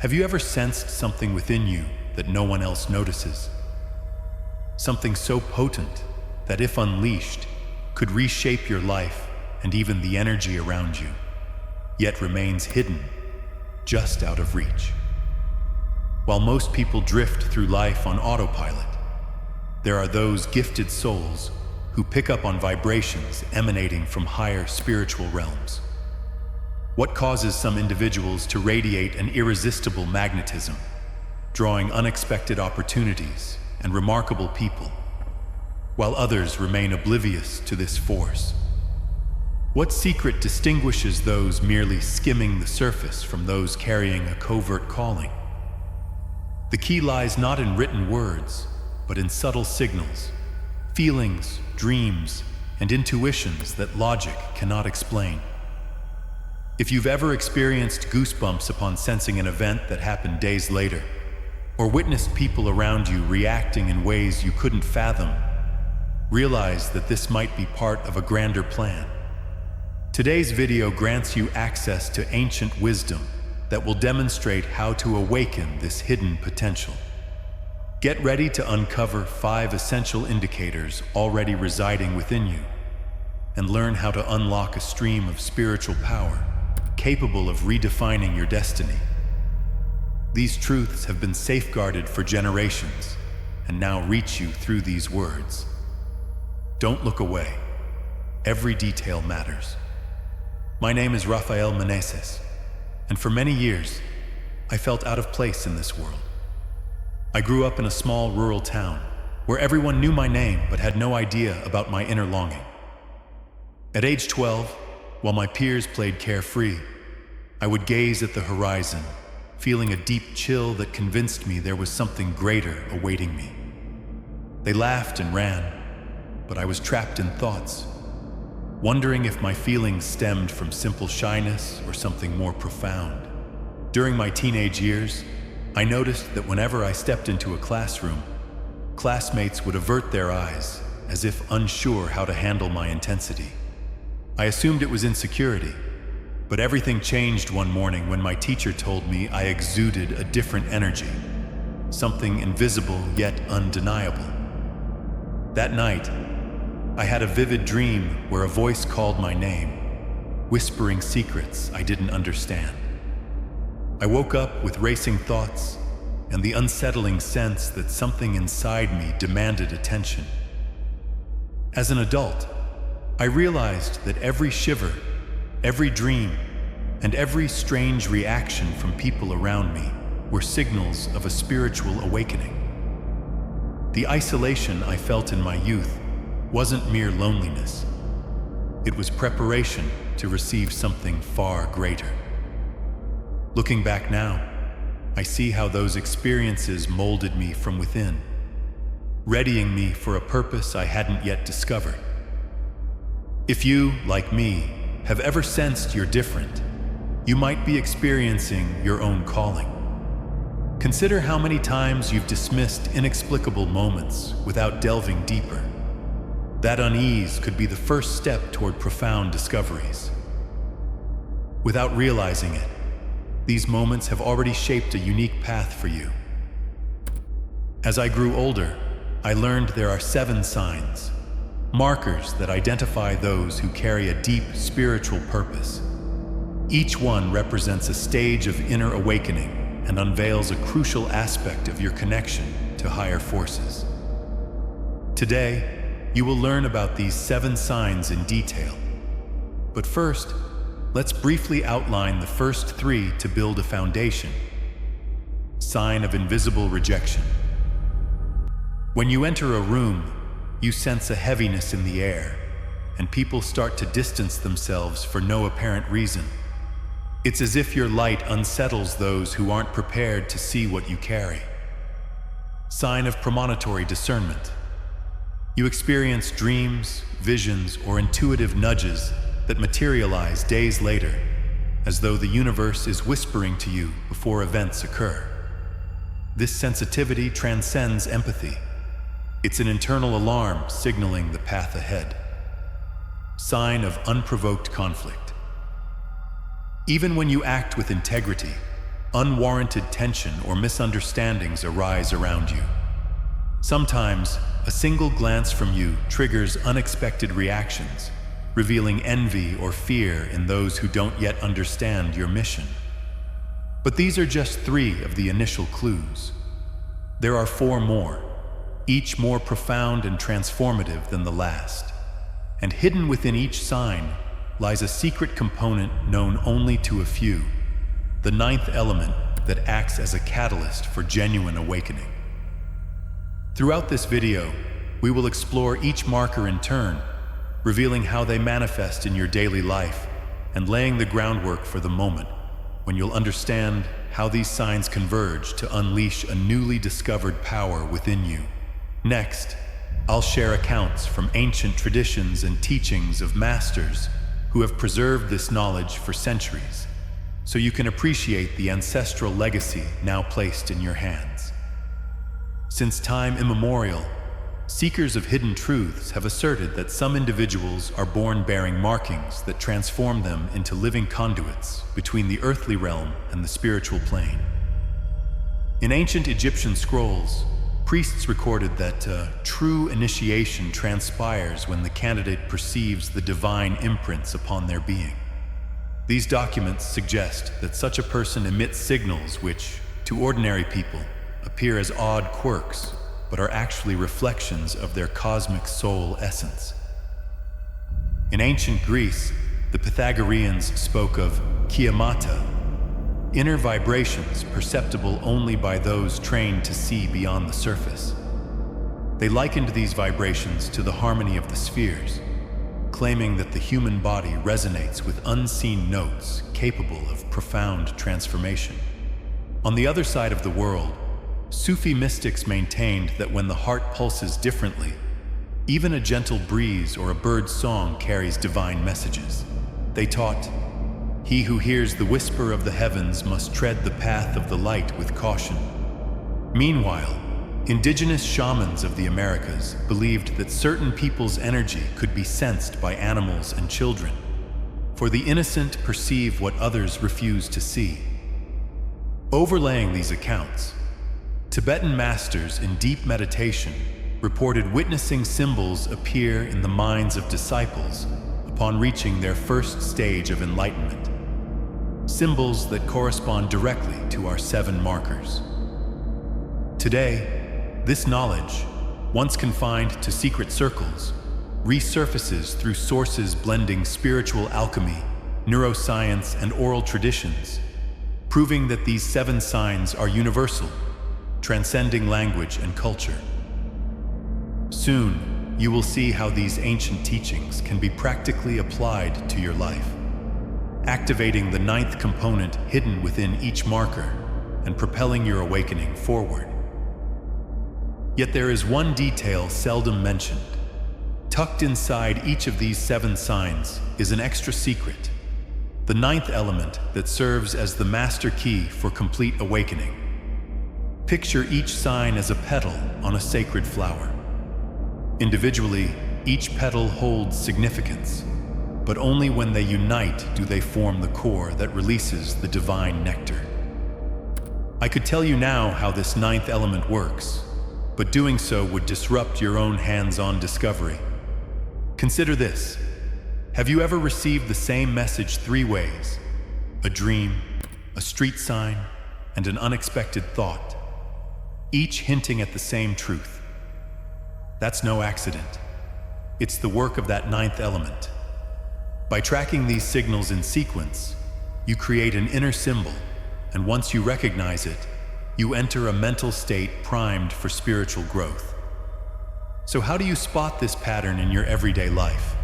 Have you ever sensed something within you that no one else notices? Something so potent that, if unleashed, could reshape your life and even the energy around you, yet remains hidden, just out of reach. While most people drift through life on autopilot, there are those gifted souls who pick up on vibrations emanating from higher spiritual realms. What causes some individuals to radiate an irresistible magnetism, drawing unexpected opportunities and remarkable people, while others remain oblivious to this force? What secret distinguishes those merely skimming the surface from those carrying a covert calling? The key lies not in written words, but in subtle signals, feelings, dreams, and intuitions that logic cannot explain. If you've ever experienced goosebumps upon sensing an event that happened days later, or witnessed people around you reacting in ways you couldn't fathom, realize that this might be part of a grander plan. Today's video grants you access to ancient wisdom that will demonstrate how to awaken this hidden potential. Get ready to uncover 5 essential indicators already residing within you, and learn how to unlock a stream of spiritual power capable of redefining your destiny. These truths have been safeguarded for generations and now reach you through these words. Don't look away. Every detail matters. My name is Rafael Meneses, and for many years, I felt out of place in this world. I grew up in a small rural town where everyone knew my name but had no idea about my inner longing. At age 12, while my peers played carefree, I would gaze at the horizon, feeling a deep chill that convinced me there was something greater awaiting me. They laughed and ran, but I was trapped in thoughts, wondering if my feelings stemmed from simple shyness or something more profound. During my teenage years, I noticed that whenever I stepped into a classroom, classmates would avert their eyes as if unsure how to handle my intensity. I assumed it was insecurity, but everything changed one morning when my teacher told me I exuded a different energy, something invisible yet undeniable. That night, I had a vivid dream where a voice called my name, whispering secrets I didn't understand. I woke up with racing thoughts and the unsettling sense that something inside me demanded attention. As an adult, I realized that every shiver, every dream, and every strange reaction from people around me were signals of a spiritual awakening. The isolation I felt in my youth wasn't mere loneliness. It was preparation to receive something far greater. Looking back now, I see how those experiences molded me from within, readying me for a purpose I hadn't yet discovered. If you, like me, have ever sensed you're different, you might be experiencing your own calling. Consider how many times you've dismissed inexplicable moments without delving deeper. That unease could be the first step toward profound discoveries. Without realizing it, these moments have already shaped a unique path for you. As I grew older, I learned there are 7 signs, markers that identify those who carry a deep spiritual purpose. Each one represents a stage of inner awakening and unveils a crucial aspect of your connection to higher forces. Today, you will learn about these 7 signs in detail. But first, let's briefly outline the first 3 to build a foundation. Sign of invisible rejection. When you enter a room, you sense a heaviness in the air, and people start to distance themselves for no apparent reason. It's as if your light unsettles those who aren't prepared to see what you carry. Sign of premonitory discernment. You experience dreams, visions, or intuitive nudges that materialize days later, as though the universe is whispering to you before events occur. This sensitivity transcends empathy. It's an internal alarm signaling the path ahead. Sign of unprovoked conflict. Even when you act with integrity, unwarranted tension or misunderstandings arise around you. Sometimes, a single glance from you triggers unexpected reactions, revealing envy or fear in those who don't yet understand your mission. But these are just 3 of the initial clues. There are 4 more, each more profound and transformative than the last. And hidden within each sign lies a secret component known only to a few, the 9th element that acts as a catalyst for genuine awakening. Throughout this video, we will explore each marker in turn, revealing how they manifest in your daily life and laying the groundwork for the moment when you'll understand how these signs converge to unleash a newly discovered power within you. Next, I'll share accounts from ancient traditions and teachings of masters who have preserved this knowledge for centuries, so you can appreciate the ancestral legacy now placed in your hands. Since time immemorial, seekers of hidden truths have asserted that some individuals are born bearing markings that transform them into living conduits between the earthly realm and the spiritual plane. In ancient Egyptian scrolls, priests recorded that true initiation transpires when the candidate perceives the divine imprints upon their being. These documents suggest that such a person emits signals which, to ordinary people, appear as odd quirks, but are actually reflections of their cosmic soul essence. In ancient Greece, the Pythagoreans spoke of kiamata, inner vibrations perceptible only by those trained to see beyond the surface. They likened these vibrations to the harmony of the spheres, claiming that the human body resonates with unseen notes capable of profound transformation. On the other side of the world, Sufi mystics maintained that when the heart pulses differently, even a gentle breeze or a bird's song carries divine messages. They taught, "He who hears the whisper of the heavens must tread the path of the light with caution." Meanwhile, indigenous shamans of the Americas believed that certain people's energy could be sensed by animals and children, for the innocent perceive what others refuse to see. Overlaying these accounts, Tibetan masters in deep meditation reported witnessing symbols appear in the minds of disciples upon reaching their first stage of enlightenment. Symbols that correspond directly to our 7 markers. Today, this knowledge, once confined to secret circles, resurfaces through sources blending spiritual alchemy, neuroscience, and oral traditions, proving that these 7 signs are universal, transcending language and culture. Soon, you will see how these ancient teachings can be practically applied to your life, activating the 9th component hidden within each marker and propelling your awakening forward. Yet there is one detail seldom mentioned. Tucked inside each of these 7 signs is an extra secret, the 9th element that serves as the master key for complete awakening. Picture each sign as a petal on a sacred flower. Individually, each petal holds significance, but only when they unite do they form the core that releases the divine nectar. I could tell you now how this 9th element works, but doing so would disrupt your own hands-on discovery. Consider this. Have you ever received the same message 3 ways? A dream, a street sign, and an unexpected thought, each hinting at the same truth. That's no accident. It's the work of that 9th element. By tracking these signals in sequence, you create an inner symbol, and once you recognize it, you enter a mental state primed for spiritual growth. So how do you spot this pattern in your everyday life?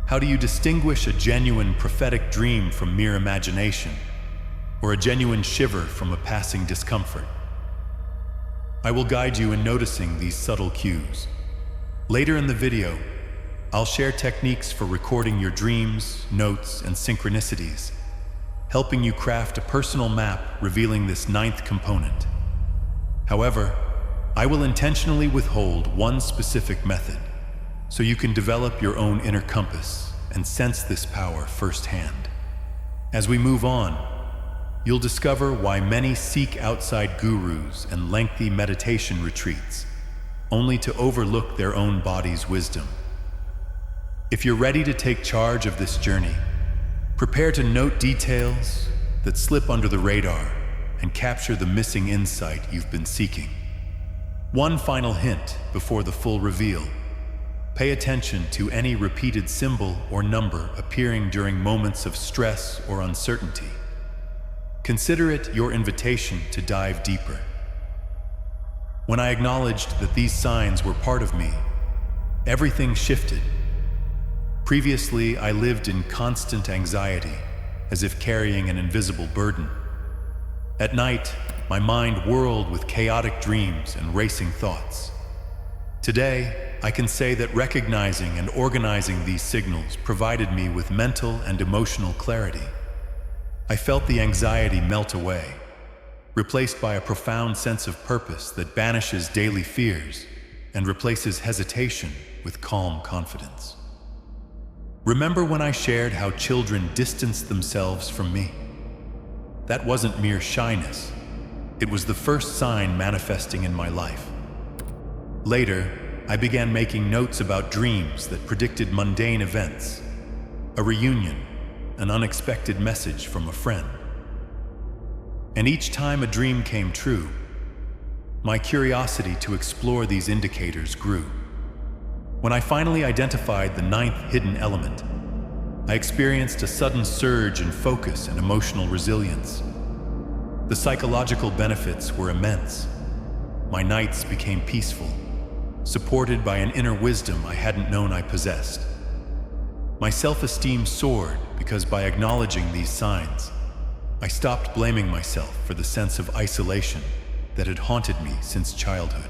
How do you distinguish a genuine prophetic dream from mere imagination, or a genuine shiver from a passing discomfort? I will guide you in noticing these subtle cues. Later in the video, I'll share techniques for recording your dreams, notes, and synchronicities, helping you craft a personal map revealing this 9th component. However, I will intentionally withhold one specific method, so you can develop your own inner compass and sense this power firsthand. As we move on, you'll discover why many seek outside gurus and lengthy meditation retreats, only to overlook their own body's wisdom. If you're ready to take charge of this journey, prepare to note details that slip under the radar and capture the missing insight you've been seeking. One final hint before the full reveal: pay attention to any repeated symbol or number appearing during moments of stress or uncertainty. Consider it your invitation to dive deeper. When I acknowledged that these signs were part of me, everything shifted. Previously, I lived in constant anxiety, as if carrying an invisible burden. At night, my mind whirled with chaotic dreams and racing thoughts. Today, I can say that recognizing and organizing these signals provided me with mental and emotional clarity. I felt the anxiety melt away, replaced by a profound sense of purpose that banishes daily fears and replaces hesitation with calm confidence. Remember when I shared how children distanced themselves from me? That wasn't mere shyness. It was the first sign manifesting in my life. Later, I began making notes about dreams that predicted mundane events, a reunion, an unexpected message from a friend. And each time a dream came true, my curiosity to explore these indicators grew. When I finally identified the 9th hidden element, I experienced a sudden surge in focus and emotional resilience. The psychological benefits were immense. My nights became peaceful, supported by an inner wisdom I hadn't known I possessed. My self-esteem soared because by acknowledging these signs, I stopped blaming myself for the sense of isolation that had haunted me since childhood.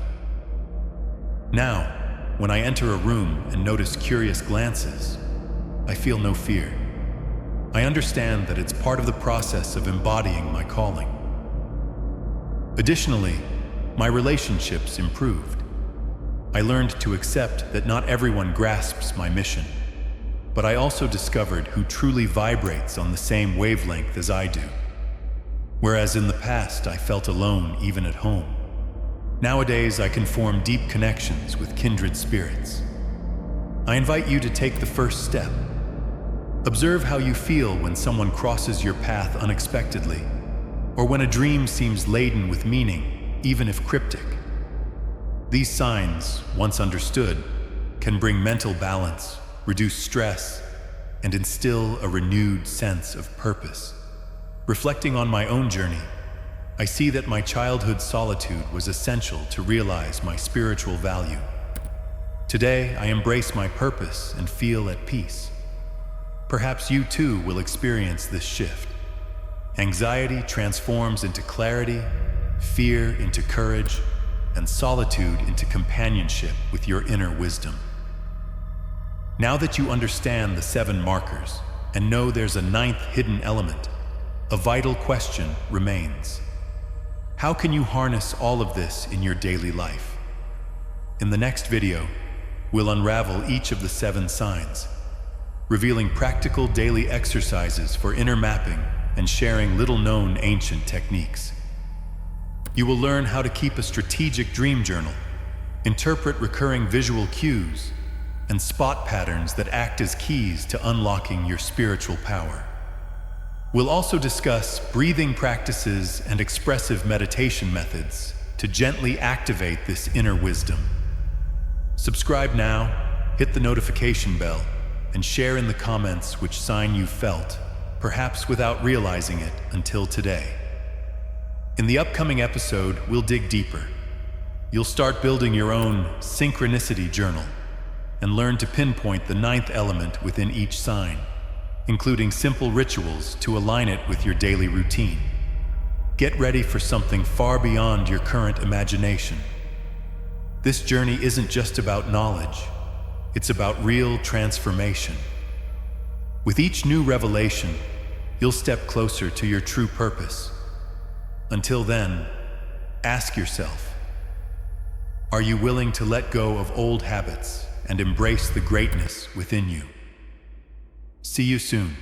Now, when I enter a room and notice curious glances, I feel no fear. I understand that it's part of the process of embodying my calling. Additionally, my relationships improved. I learned to accept that not everyone grasps my mission, but I also discovered who truly vibrates on the same wavelength as I do. Whereas in the past I felt alone even at home, nowadays I can form deep connections with kindred spirits. I invite you to take the first step. Observe how you feel when someone crosses your path unexpectedly, or when a dream seems laden with meaning, even if cryptic. These signs, once understood, can bring mental balance, reduce stress, and instill a renewed sense of purpose. Reflecting on my own journey, I see that my childhood solitude was essential to realize my spiritual value. Today, I embrace my purpose and feel at peace. Perhaps you too will experience this shift. Anxiety transforms into clarity, fear into courage, and solitude into companionship with your inner wisdom. Now that you understand the 7 markers and know there's a 9th hidden element, a vital question remains. How can you harness all of this in your daily life? In the next video, we'll unravel each of the 7 signs, revealing practical daily exercises for inner mapping and sharing little-known ancient techniques. You will learn how to keep a strategic dream journal, interpret recurring visual cues, and spot patterns that act as keys to unlocking your spiritual power. We'll also discuss breathing practices and expressive meditation methods to gently activate this inner wisdom. Subscribe now, hit the notification bell, and share in the comments which sign you felt, perhaps without realizing it until today. In the upcoming episode, we'll dig deeper. You'll start building your own synchronicity journal and learn to pinpoint the 9th element within each sign, including simple rituals to align it with your daily routine. Get ready for something far beyond your current imagination. This journey isn't just about knowledge, it's about real transformation. With each new revelation, you'll step closer to your true purpose. Until then, ask yourself, are you willing to let go of old habits and embrace the greatness within you? See you soon.